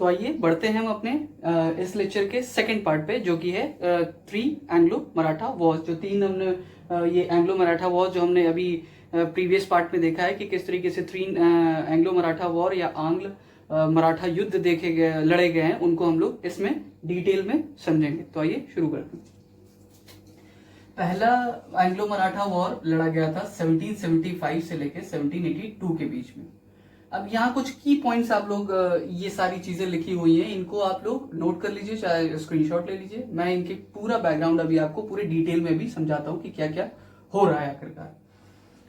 तो आइए बढ़ते हैं हम अपने इस लेक्चर के सेकंड पार्ट पे, जो कि है थ्री एंग्लो मराठा वॉर्स। जो तीन हमने ये एंग्लो मराठा वॉर जो हमने अभी प्रीवियस पार्ट में देखा है कि किस तरीके से थ्री एंग्लो मराठा वॉर या आंग्ल मराठा युद्ध देखे गए, लड़े गए हैं, उनको हम लोग इसमें डिटेल में समझेंगे। तो आइए शुरू करते हैं। पहला एंग्लो मराठा वॉर लड़ा गया था 1775 से लेकर 1782 के बीच में। अब यहाँ कुछ की पॉइंट्स आप लोग, ये सारी चीजें लिखी हुई हैं, इनको आप लोग नोट कर लीजिए, चाहे स्क्रीनशॉट ले लीजिए। मैं इनके पूरा बैकग्राउंड अभी आपको पूरे डिटेल में भी समझाता हूँ कि क्या क्या हो रहा है आखिरकार।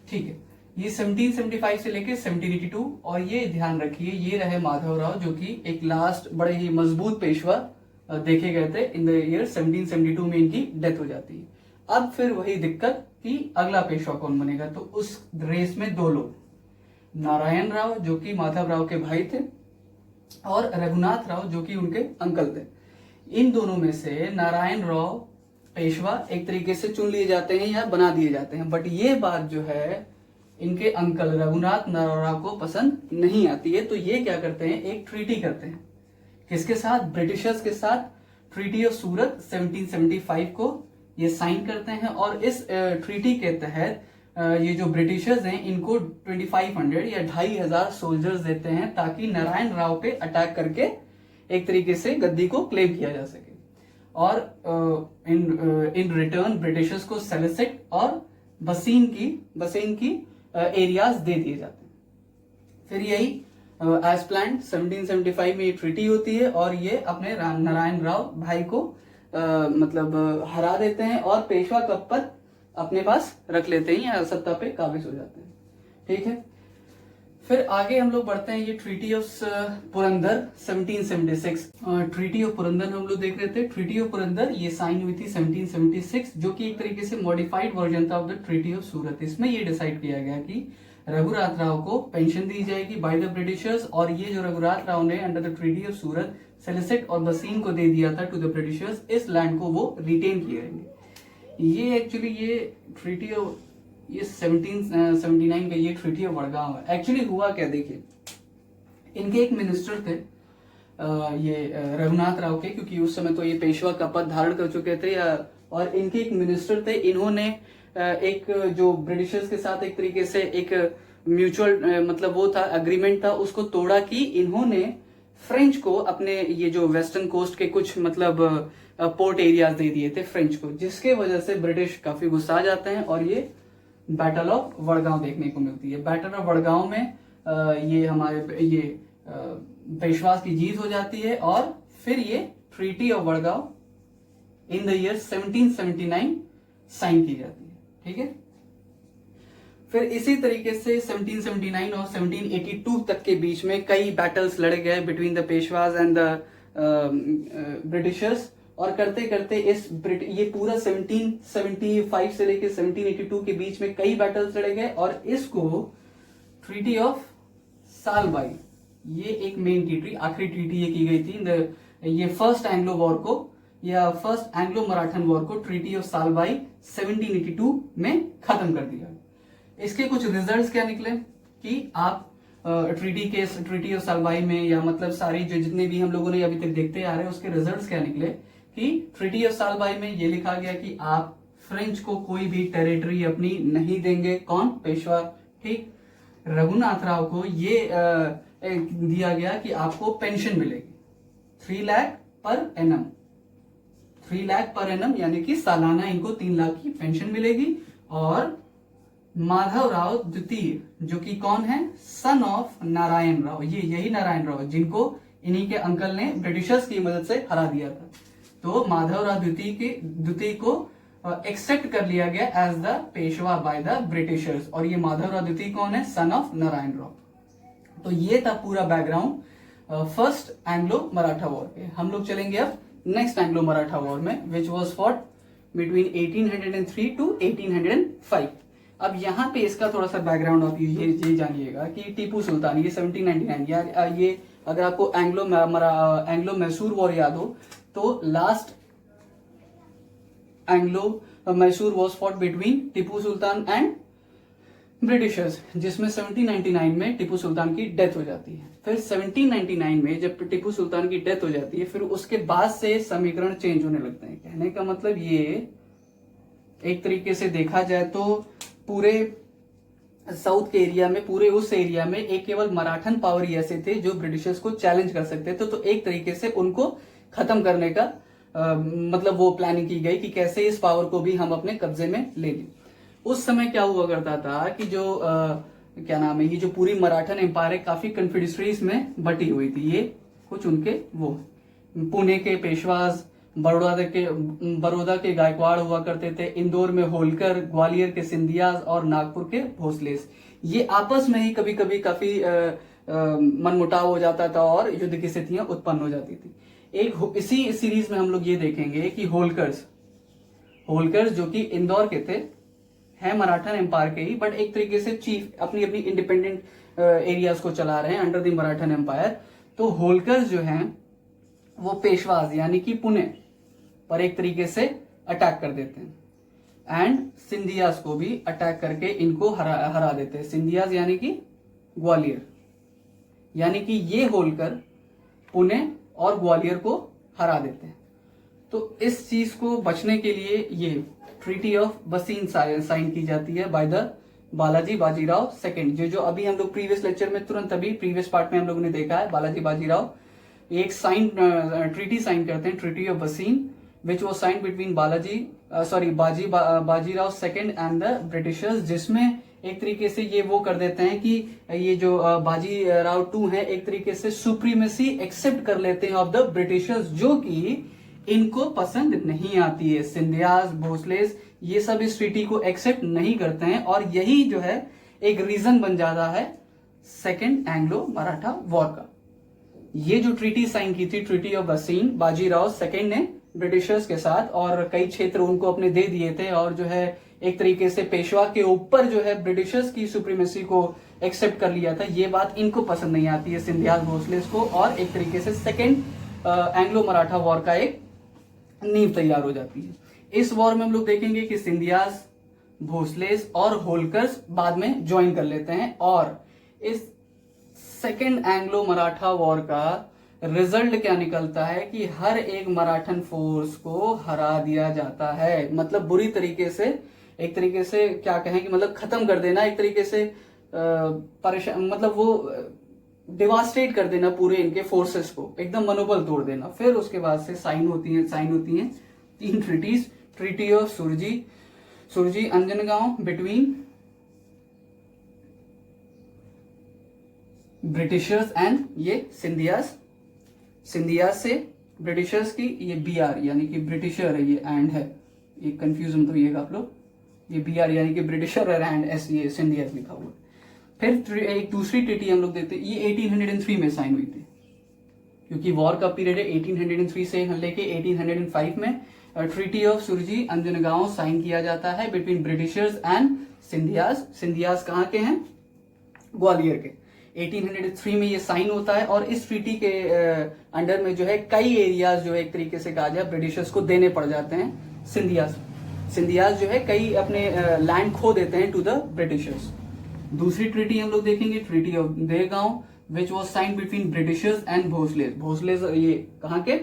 ठीक है, ये 1775 से लेके 1782, और ये ध्यान रखिए ये रहे माधवराव, जो कि एक लास्ट बड़े ही मजबूत पेशवा देखे गए थे। इन द ईयर 1772 में इनकी डेथ हो जाती है। अब फिर वही दिक्कत कि अगला पेशवा कौन बनेगा, तो उस रेस में दो लोग, नारायण राव जो कि माधवराव के भाई थे, और रघुनाथ राव जो कि उनके अंकल थे। इन दोनों में से नारायण राव पेशवा एक तरीके से चुन लिए जाते हैं या बना दिए जाते हैं। बट ये बात जो है इनके अंकल रघुनाथ राव को पसंद नहीं आती है। तो ये क्या करते हैं, एक ट्रीटी करते हैं। किसके साथ? ब्रिटिशर्स के साथ। ट्रीटी ऑफ सूरत 1775 को ये साइन करते हैं, और इस ट्रीटी के तहत ये जो ब्रिटिशर्स हैं इनको 2500 या 2500 सोल्जर्स देते हैं, ताकि नारायण राव पे अटैक करके एक तरीके से गद्दी को क्लेम किया जा सके। और इन रिटर्न ब्रिटिशर्स को सेलेसिक और बसीन की एरियाज दे दिए जाते हैं। फिर यही एज प्लान 1775 में ये ट्रीटी होती है, और ये अपने नारायण राव भाई को मतलब हरा देते हैं, और पेशवा का पद अपने पास रख लेते हैं या सत्ता पे काबिज हो जाते हैं। ठीक है, फिर आगे हम लोग बढ़ते हैं। ये treaty of Purandar 1776, treaty of Purandar हम लोग देख रहे थे। ट्रीटी ऑफ पुरंदर ये साइन हुई थी 1776, जो कि एक तरीके से मॉडिफाइड वर्जन था ऑफ द ट्रीटी ऑफ सूरत। इसमें ये डिसाइड किया गया कि रघुनाथ राव को पेंशन दी जाएगी बाय द ब्रिटिशर्स, और ये जो रघुनाथ राव ने अंडर द ट्रीटी ऑफ सूरत सेलेसिक और बसीन को दे दिया था टू द ब्रिटिशर्स, इस लैंड को वो रिटेन किए रहेंगे। ये एक्चुअली ये ट्रीटी ऑफ ये 1779 का ये ट्रीटी ऑफ वडगांव है। एक्चुअली हुआ क्या, देखिए इनके एक मिनिस्टर थे ये रघुनाथ राव के, क्योंकि उस समय तो ये पेशवा का पद धारण कर चुके थे, और इनके एक मिनिस्टर थे। इन्होंने एक जो ब्रिटिशर्स के साथ एक तरीके से एक म्यूचुअल मतलब वो था, अग्रीमेंट था, उसको तोड़ा कि इन्होंने फ्रेंच को अपने ये जो वेस्टर्न कोस्ट के कुछ मतलब पोर्ट एरियाज दे दिए थे फ्रेंच को, जिसके वजह से ब्रिटिश काफी गुस्सा आ जाते हैं, और ये बैटल ऑफ वडगांव देखने को मिलती है। बैटल ऑफ वडगांव में ये हमारे ये पेशवास की जीत हो जाती है, और फिर ये treaty of Wadgaon in the year 1779 sign की जाती है। ठीक है, फिर इसी तरीके से 1779 और 1782 तक के बीच में कई बैटल्स लड़े गए between the पेशवाज and the Britishers, और करते करते ये पूरा 1775 से लेकर 1782 के बीच में कई बैटल्स लड़े गए, और इसको ट्रीटी ऑफ सालबाई, ये एक मेन ट्रीटी, आखिरी ट्रीटी ये की गई थी। ये फर्स्ट एंग्लो वॉर को या फर्स्ट एंग्लो मराठन वॉर को ट्रीटी ऑफ सालबाई 1782 में खत्म कर दिया। इसके कुछ रिजल्ट्स क्या निकले कि आप ट्रीटी ऑफ सालबाई में, या मतलब सारी जो जितने भी हम लोगों ने अभी तक देखते आ रहे हैं, उसके रिजल्ट्स क्या निकले कि ट्रीटी ऑफ सालबाई में ये लिखा गया कि आप फ्रेंच को कोई भी टेरिटरी अपनी नहीं देंगे। कौन? पेशवा। ठीक, रघुनाथ राव को ये दिया गया कि आपको पेंशन मिलेगी 3 lakh per annum, 3 lakh per annum, यानी कि सालाना इनको 3 लाख की पेंशन मिलेगी। और माधवराव द्वितीय जो कि कौन है? सन ऑफ नारायण राव, ये यही नारायण राव जिनको इन्हीं के अंकल ने ब्रिटिशर्स की मदद से हरा दिया था। तो माधवराव द्वितीय को एक्सेप्ट कर लिया गया as the Peshwa by the Britishers, और ये माधवराव द्वितीय कौन है? Son of Narayan Rao. तो ये था पूरा background first Anglo Maratha war के। हम लोग चलेंगे अब नेक्स्ट एंग्लो मराठा वॉर में, which was fought between 1803 to 1805। अब यहाँ पे इसका थोड़ा सा बैकग्राउंड आप ये जानिएगा कि टीपू सुल्तान, ये 1799, या ये अगर आपको एंग्लो मैसूर वॉर याद हो, तो last Anglo Mysore was fought between Tipu sultan and Britishers, जिसमें 1799 में टीपू सुल्तान की डेथ हो जाती है। फिर 1799 में जब टीपू सुल्तान की डेथ हो जाती है, फिर उसके बाद से समीकरण चेंज होने लगते हैं। कहने का मतलब ये एक तरीके से देखा जाए तो पूरे साउथ के एरिया में, पूरे उस एरिया में एक केवल मराठन पावर ही ऐसे थे जो ब्रिटिशर्स को चैलेंज कर सकते थे। तो एक तरीके से उनको खत्म करने का मतलब वो प्लानिंग की गई कि कैसे इस पावर को भी हम अपने कब्जे में ले लें। उस समय क्या हुआ करता था कि जो क्या नाम है, ये जो पूरी मराठन एम्पायर है काफी कन्फेडरेसीज में बटी हुई थी। ये कुछ उनके वो पुणे के पेशवाज, बड़ौदा के गायकवाड़ हुआ करते थे, इंदौर में होलकर, ग्वालियर के सिंधियाज और नागपुर के भोसलेस। ये आपस में ही कभी कभी काफी मनमुटाव हो जाता था और युद्ध की स्थितियां उत्पन्न हो जाती थी। इसी सीरीज में हम लोग ये देखेंगे कि होलकर्स जो कि इंदौर के थे, हैं मराठन एम्पायर के ही, बट एक तरीके से चीफ अपनी अपनी इंडिपेंडेंट एरियाज को चला रहे हैं अंडर द मराठन एम्पायर। तो होलकर्स जो हैं वो पेशवाज यानी कि पुणे पर एक तरीके से अटैक कर देते हैं एंड सिंधियाज को भी अटैक करके इनको हरा देते हैं। सिंधियाज यानी कि ग्वालियर, यानी कि ये होलकर पुणे और ग्वालियर को हरा देते हैं। तो इस चीज को बचने के लिए ये ट्रीटी ऑफ बसीन साइन की जाती है by the Balaji Bajirao second. जो अभी हम लोग प्रीवियस लेक्चर में तुरंत अभी प्रीवियस पार्ट में हम लोगों ने देखा है, बालाजी बाजीराव एक ट्रीटी साइन करते हैं, treaty of Bassein, which was sign between Bajirao second and the Britishers, जिसमें एक तरीके से ये वो कर देते हैं कि ये जो बाजीराव टू है एक तरीके से सुप्रीमेसी एक्सेप्ट कर लेते हैं ऑफ द ब्रिटिशर्स, जो कि इनको पसंद नहीं आती है। सिंधियाज, भोसलेस ये सब इस ट्रीटी को एक्सेप्ट नहीं करते हैं और यही जो है एक रीजन बन जाता है सेकेंड एंग्लो मराठा वॉर का। ये जो ट्रीटी साइन की थी, ट्रीटी ऑफ बसीन, बाजीराव सेकेंड ने ब्रिटिशर्स के साथ, और कई क्षेत्र उनको अपने दे दिए थे और जो है एक तरीके से पेशवा के ऊपर जो है ब्रिटिशर्स की सुप्रीमेसी को एक्सेप्ट कर लिया था। ये बात इनको पसंद नहीं आती है सिंधियाज भोसलेस को, और एक तरीके से सेकेंड एंग्लो मराठा वॉर का एक नींव तैयार हो जाती है। इस वॉर में हम लोग देखेंगे कि सिंधियाज, भोसलेस और होलकर्स बाद में ज्वाइन कर लेते हैं, और इस सेकेंड एंग्लो मराठा वॉर का रिजल्ट क्या निकलता है कि हर एक मराठन फोर्स को हरा दिया जाता है। मतलब बुरी तरीके से, एक तरीके से क्या कहें कि मतलब खत्म कर देना, एक तरीके से परेशान, मतलब वो डिवास्टेट कर देना पूरे इनके फोर्सेस को, एकदम मनोबल तोड़ देना। फिर उसके बाद से साइन होती हैं 3 treaties, treaty of Surji Anjangaon between Britishers and ये सिंधियाज से ब्रिटिशर्स की, ये BR यानी कि ब्रिटिशर है, ये एंड है, ये कंफ्यूज मत होइएगा आप लोग, ये BR यानी कि ब्रिटिशर और एंड S ये सिंधियाज लिखा हुआ। फिर एक दूसरी ट्रीटी हम लोग देखते हैं, ये 1803 में साइन हुई थी, क्योंकि वॉर का पीरियड है 1803 से लेके 1805 में treaty of Surji Anjangaon sign किया जाता है between Britishers and Scindias. Scindias कहाँ के हैं? ग्वालियर के। 1803 में ये साइन होता है और इस ट्रीटी के अंडर में जो है कई एरियाज जो है एक तरीके से कहा जाए ब्रिटिशर्स को देने पड़ जाते हैं। सिंधियाज जो है कई अपने लैंड खो देते हैं टू द ब्रिटिशर्स। दूसरी ट्रीटी हम लोग देखेंगे, treaty of Deogaon, which was sign between Britishers and Bhonsles. Bhonsles ये कहाँ के?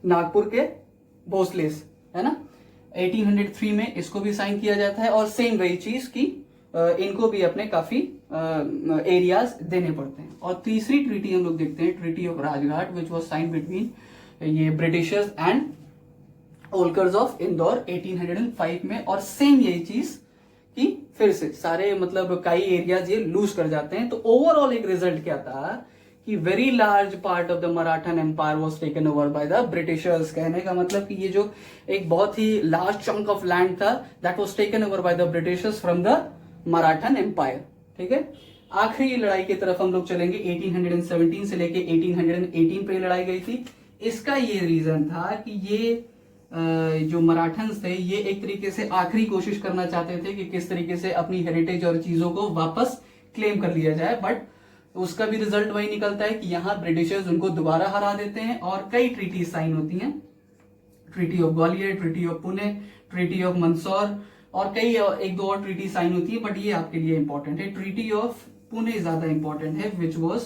नागपुर के भोसलेस, है ना। 1803 में इसको भी साइन किया जाता है और सेम वही चीज की इनको भी अपने काफी एरियाज देने पड़ते हैं। और तीसरी ट्रीटी हम लोग देखते हैं, treaty of Rajghat, which was sign between ये Britishers and Holkars of Indore 1805 में, और सेम यही चीज कि फिर से सारे मतलब कई एरियाज ये लूज कर जाते हैं। तो ओवरऑल एक रिजल्ट क्या था कि very large part of the Maratha empire was taken over by the Britishers. कहने का मतलब कि ये जो एक बहुत ही लार्ज चंक ऑफ लैंड था that was taken over by the Britishers from the Maratha empire. ठीक है, आखिरी लड़ाई की तरफ हम लोग चलेंगे। 1817 से लेके 1818 पे लड़ाई गई थी। इसका ये रीजन था कि ये जो मराठन्स थे ये एक तरीके से आखिरी कोशिश करना चाहते थे कि किस तरीके से अपनी हेरिटेज और चीजों को वापस क्लेम कर लिया जाए, बट उसका भी रिजल्ट वही निकलता है कि यहाँ ब्रिटिशर्स उनको दोबारा हरा देते हैं और कई ट्रीटी साइन होती हैं। Treaty of Gwalior, treaty of Pune, treaty of Mandsaur, और कई एक दो और ट्रीटी साइन होती है, बट ये आपके लिए इंपॉर्टेंट है। ट्रीटी ऑफ पुणे ज्यादा इंपॉर्टेंट है, विच वॉज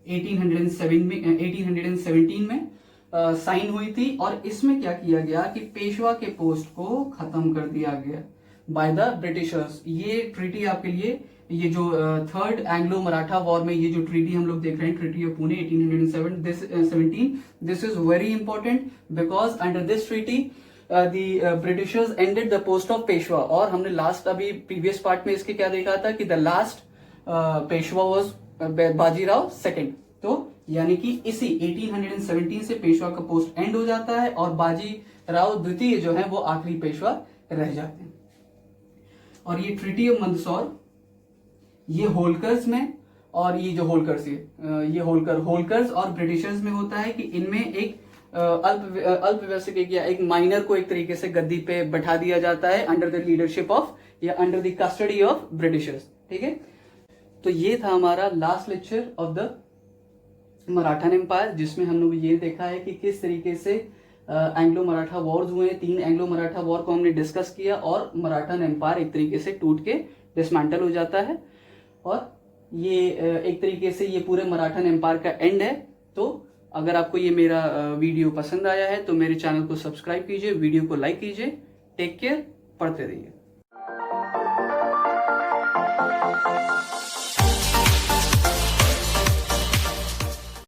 1817 में साइन हुई थी। और इसमें क्या किया गया कि पेशवा के पोस्ट को खत्म कर दिया गया बाय द ब्रिटिशर्स। ये ट्रीटी आपके लिए, ये जो थर्ड एंग्लो मराठा वॉर में ये जो ट्रीटी हम लोग देख रहे हैं, treaty of Pune 1817, this is very important because under this treaty the Britishers ended the post of Peshwa. और हमने लास्ट अभी प्रीवियस पार्ट में इसके क्या देखा था कि the last Peshwa was Bajirao second. तो यानी कि इसी 1817 से पेशवा का पोस्ट एंड हो जाता है और बाजीराव द्वितीय जो है वो आखिरी पेशवा रह जाते हैं। और ये ट्रीटी ऑफ मंदसौर, ये होलकर्स में, और ये जो होलकर्स ये होलकर्स और ब्रिटिशर्स में होता है कि इनमें एक अल्पवयस्क या एक माइनर को एक तरीके से गद्दी पे बैठा दिया जाता है अंडर द लीडरशिप ऑफ या under the custody of Britishers. ठीक है, तो ये था हमारा last lecture of the Maratha empire, जिसमें हम लोग ये देखा है कि किस तरीके से एंग्लो मराठा वॉर्स हुए। 3 एंग्लो मराठा वॉर को हमने डिस्कस किया और मराठा एम्पायर एक तरीके से टूट के डिसमेंटल हो जाता है। और ये एक तरीके से ये पूरे मराठा एम्पायर का एंड है। तो अगर आपको ये मेरा वीडियो पसंद आया है तो मेरे चैनल को सब्सक्राइब कीजिए, वीडियो को लाइक कीजिए। टेक केयर, पढ़ते रहिए।